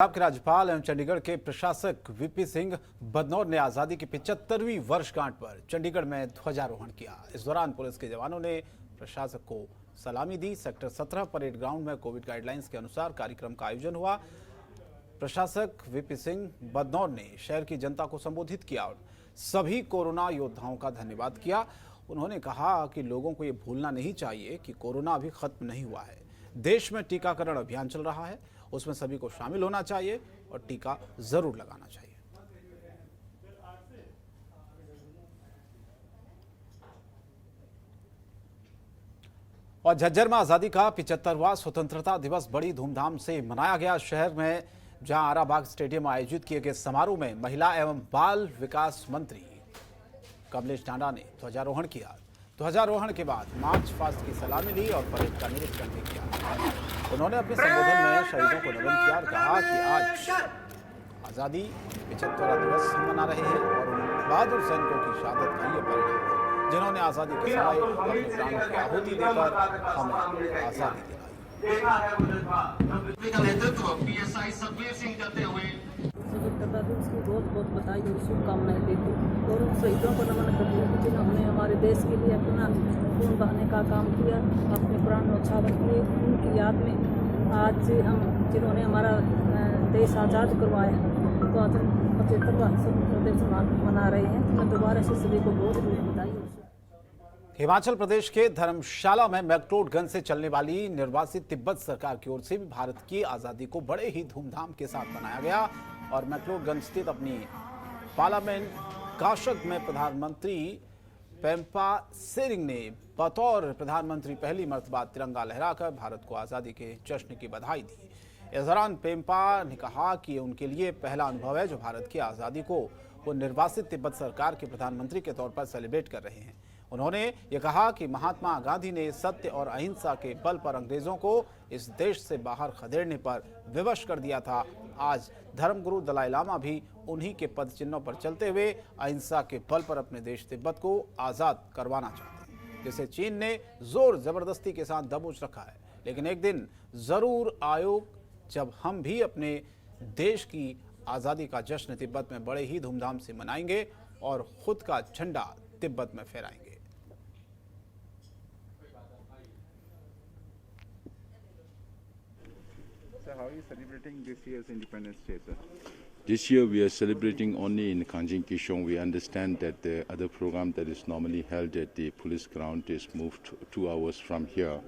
पंजाब के राज्यपाल एवं चंडीगढ़ के प्रशासक वीपी सिंह बदनौर ने आजादी की 75वीं वर्षगांठ पर चंडीगढ़ में ध्वजारोहण किया। इस दौरान पुलिस के जवानों ने प्रशासक को सलामी दी। सेक्टर 17 परेड ग्राउंड में कोविड गाइडलाइंस के अनुसार कार्यक्रम का आयोजन हुआ। प्रशासक वीपी सिंह बदनौर ने शहर की जनता को संबोधित किया और सभी कोरोना योद्धाओं का धन्यवाद किया। उन्होंने कहा कि लोगों को ये भूलना नहीं चाहिए कि कोरोना अभी खत्म नहीं हुआ है। देश में टीकाकरण अभियान चल रहा है, उसमें सभी को शामिल होना चाहिए और टीका जरूर लगाना चाहिए। और झज्जर में आजादी का 75वां स्वतंत्रता दिवस बड़ी धूमधाम से मनाया गया। शहर में जहां आराबाग स्टेडियम में आयोजित किए गए समारोह में महिला एवं बाल विकास मंत्री कमलेश टांडा ने ध्वजारोहण किया। ध्वजारोहण के बाद मार्च पास्ट की सलामी ली और परेड का निरीक्षण भी किया। उन्होंने अपने संबोधन में शहीदों को नमन किया और कहा कि आज आजादी 75वां दिवस हम मना रहे हैं और उन बहादुर सैनिकों की शहादत का ये परिणाम है जिन्होंने आजादी के समय अपने प्राणों की आहुति देकर हमें आजादी दिलाई। स्वतंत्रता दिवस की बहुत बहुत बधाई और शुभकामनाएं देती और उन शहीदों को नमन करती हूँ जिन्होंने हमारे देश के लिए अपना खून बहाने का काम किया, अपने प्राण न्यौछावर किए। उनकी याद में आज हम जिन्होंने हमारा देश आज़ाद करवाया तो आज 75वां स्वतंत्रता दिवस मना रहे हैं। मैं दोबारा से सभी को बहुत बहुत बधाई। हिमाचल प्रदेश के धर्मशाला में मैक्लोडगंज से चलने वाली निर्वासित तिब्बत सरकार की ओर से भी भारत की आज़ादी को बड़े ही धूमधाम के साथ मनाया गया और मैक्लोडगंज स्थित अपनी पार्लियामेंट काशक में प्रधानमंत्री पेम्पा सेरिंग ने बतौर प्रधानमंत्री पहली मर्तबा तिरंगा लहराकर भारत को आज़ादी के जश्न की बधाई दी। इस दौरान पेम्पा ने कहा कि उनके लिए पहला अनुभव है जो भारत की आज़ादी को वो निर्वासित तिब्बत सरकार के प्रधानमंत्री के तौर पर सेलिब्रेट कर रहे हैं। उन्होंने ये कहा कि महात्मा गांधी ने सत्य और अहिंसा के बल पर अंग्रेजों को इस देश से बाहर खदेड़ने पर विवश कर दिया था। आज धर्मगुरु दलाई लामा भी उन्हीं के पद चिन्हों पर चलते हुए अहिंसा के बल पर अपने देश तिब्बत को आज़ाद करवाना चाहते हैं, जिसे चीन ने जोर जबरदस्ती के साथ दबोच रखा है। लेकिन एक दिन जरूर आयोग जब हम भी अपने देश की आज़ादी का जश्न तिब्बत में बड़े ही धूमधाम से मनाएंगे और खुद का झंडा तिब्बत में फहराएंगे। How are you celebrating this year's Independence Day, sir? This year we are celebrating only in Kanjing Kishong. We understand that the other program that is normally held at the police ground is moved 2 hours from here.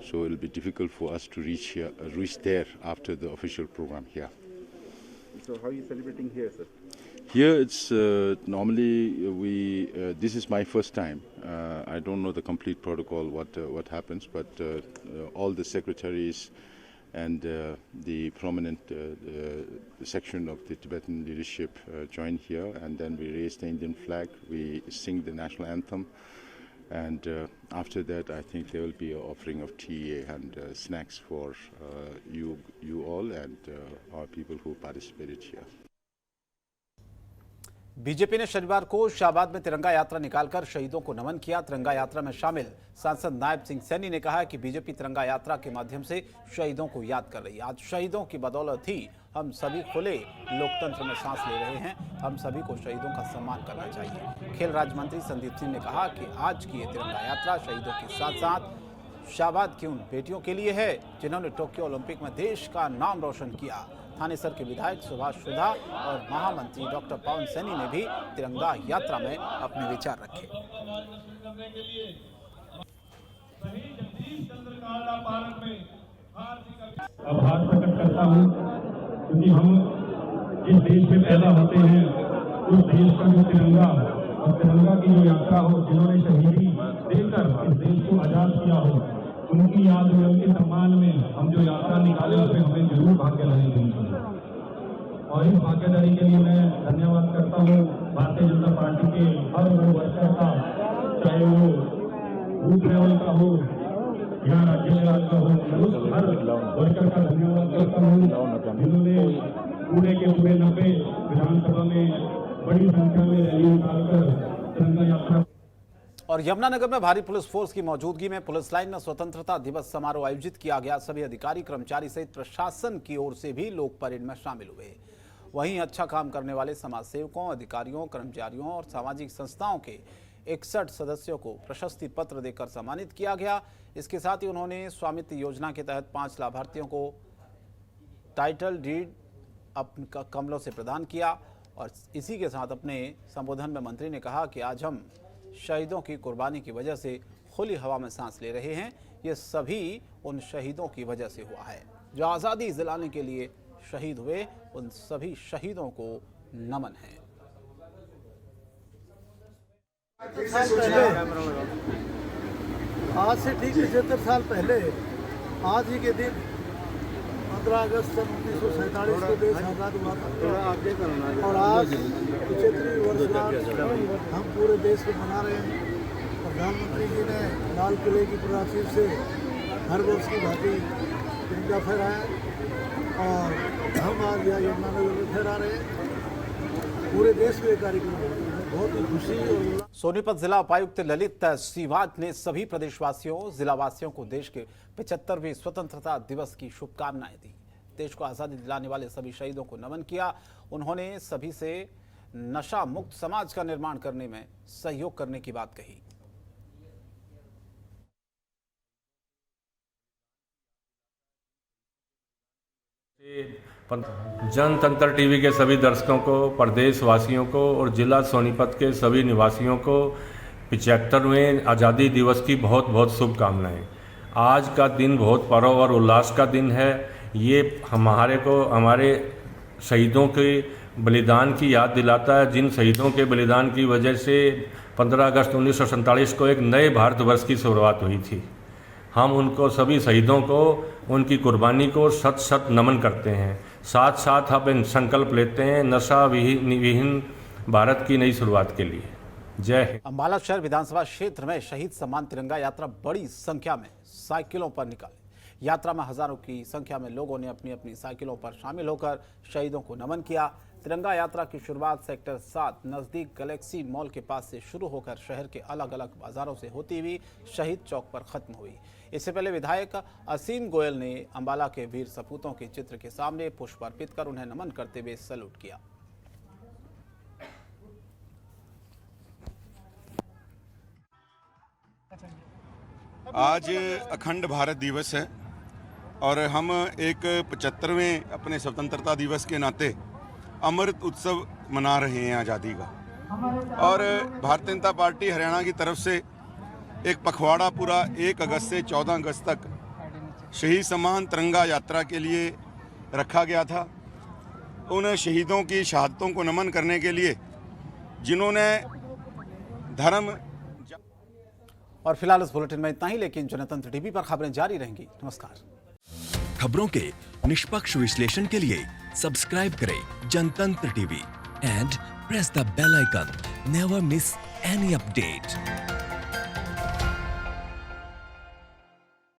So it will be difficult for us to reach there after the official program here. So how are you celebrating here, sir? Here it's normally this is my first time. I don't know the complete protocol, what happens, but all the secretaries and the prominent section of the Tibetan leadership join here, and then we raise the Indian flag, we sing the national anthem, and after that I think there will be an offering of tea and snacks for you all and our people who participated here. BJP ने शनिवार को शाहबाद में तिरंगा यात्रा निकालकर शहीदों को नमन किया। तिरंगा यात्रा में शामिल सांसद नायब सिंह सैनी ने कहा कि बीजेपी तिरंगा यात्रा के माध्यम से शहीदों को याद कर रही है। आज शहीदों की बदौलत ही हम सभी खुले लोकतंत्र में सांस ले रहे हैं। हम सभी को शहीदों का सम्मान करना चाहिए। खेल राज्य मंत्री संदीप सिंह ने कहा कि आज की ये तिरंगा यात्रा शहीदों के साथ साथ शाहबाद की उन बेटियों के लिए है जिन्होंने टोक्यो ओलंपिक में देश का नाम रोशन किया। थानेसर के विधायक सुभाष सुधा और महामंत्री डॉक्टर पवन सैनी ने भी तिरंगा यात्रा में अपने विचार रखे। आभार प्रकट करता हूँ क्योंकि हम जिस देश में पैदा होते हैं उस देश का जो तिरंगा और तिरंगा की जो यात्रा हो, जिन्होंने शहीदी देकर इस देश को आजाद किया हो, उनकी याद में, उनके सम्मान में हम जो यात्रा निकाले उसमें हमें जरूर भाग्यदारी देनी चाहिए। और इस भाग्यदारी के लिए मैं धन्यवाद करता हूँ भारतीय जनता पार्टी के हर वो वर्कर का, चाहे वो बूथ लेवल का हो या राज्य लेवल का हो, हर वर्कर का धन्यवाद करता हूँ जिन्होंने पूरे के पूरे 90 विधानसभा में बड़ी संख्या में रैली निकालकर तिरंगा यात्रा और यमुनानगर में भारी पुलिस फोर्स की मौजूदगी में पुलिस लाइन में स्वतंत्रता दिवस समारोह आयोजित किया गया। सभी अधिकारी, कर्मचारी सहित प्रशासन की ओर से भी लोग परेड में शामिल हुए। वहीं अच्छा काम करने वाले समाज सेवकों, अधिकारियों, कर्मचारियों और सामाजिक संस्थाओं के 61 सदस्यों को प्रशस्ति पत्र देकर सम्मानित किया गया। इसके साथ ही उन्होंने स्वामित्व योजना के तहत 5 लाभार्थियों को टाइटल डीड अपने कमलों से प्रदान किया। और इसी के साथ अपने संबोधन में मंत्री ने कहा कि आज हम शहीदों की कुर्बानी की वजह से खुली हवा में सांस ले रहे हैं। ये सभी उन शहीदों की वजह से हुआ है जो आज़ादी दिलाने के लिए शहीद हुए। उन सभी शहीदों को नमन है। आज से ठीक 75 साल पहले आज ही के दिन 15 अगस्त सन 1947 को देश आज़ाद हुआ था और आज 75वीं वर्षगांठ हम पूरे देश में मना रहे हैं। प्रधानमंत्री जी ने लाल किले की प्राचीर से हर वर्ष की भांति तिरंगा फहराया और हम आज यहाँ यमुनानगर में फहरा रहे हैं। पूरे देश में कार्यक्रम हो रहा है, बहुत ही खुशी और सोनीपत जिला उपायुक्त ललित सीवात ने सभी प्रदेशवासियों, जिलावासियों को देश के 75वें स्वतंत्रता दिवस की शुभकामनाएं दी। देश को आज़ादी दिलाने वाले सभी शहीदों को नमन किया। उन्होंने सभी से नशा मुक्त समाज का निर्माण करने में सहयोग करने की बात कही। जनतंत्र टीवी के सभी दर्शकों को, प्रदेशवासियों को और जिला सोनीपत के सभी निवासियों को 75वें आज़ादी दिवस की बहुत बहुत शुभकामनाएं। आज का दिन बहुत पर्व और उल्लास का दिन है। ये हमारे शहीदों के बलिदान की याद दिलाता है, जिन शहीदों के बलिदान की वजह से 15 अगस्त 1947 को एक नए भारतवर्ष की शुरुआत हुई थी। हम उनको, सभी शहीदों को, उनकी कुर्बानी को शत शत नमन करते हैं। साथ साथ हम संकल्प लेते हैं नशा विहीन भारत की नई शुरुआत के लिए। जय हिंद। अंबाला शहर विधानसभा क्षेत्र में शहीद सम्मान तिरंगा यात्रा बड़ी संख्या में साइकिलों पर निकाली। यात्रा में हजारों की संख्या में लोगों ने अपनी अपनी साइकिलों पर शामिल होकर शहीदों को नमन किया। तिरंगा यात्रा की शुरुआत सेक्टर 7 नजदीक गैलेक्सी मॉल के पास से शुरू होकर शहर के अलग अलग बाजारों से होती हुई शहीद चौक पर खत्म हुई। इससे पहले विधायक असीम गोयल ने अंबाला के वीर सपूतों के चित्र के सामने पुष्प अर्पित कर उन्हें नमन करते हुए सैल्यूट किया। आज अखंड भारत दिवस है और हम एक 75वें अपने स्वतंत्रता दिवस के नाते अमृत उत्सव मना रहे हैं आज़ादी का। और भारतीय जनता पार्टी हरियाणा की तरफ से एक पखवाड़ा पूरा 1 अगस्त से 14 अगस्त तक शहीद सम्मान तिरंगा यात्रा के लिए रखा गया था। उन शहीदों की शहादतों को नमन करने के लिए जिन्होंने धर्म। और फिलहाल इस बुलेटिन में इतना ही, लेकिन जनतंत्र टीवी पर खबरें जारी रहेंगी। नमस्कार। खबरों के निष्पक्ष विश्लेषण के लिए सब्सक्राइब करें Jantantra TV and press the bell icon. Never miss any update.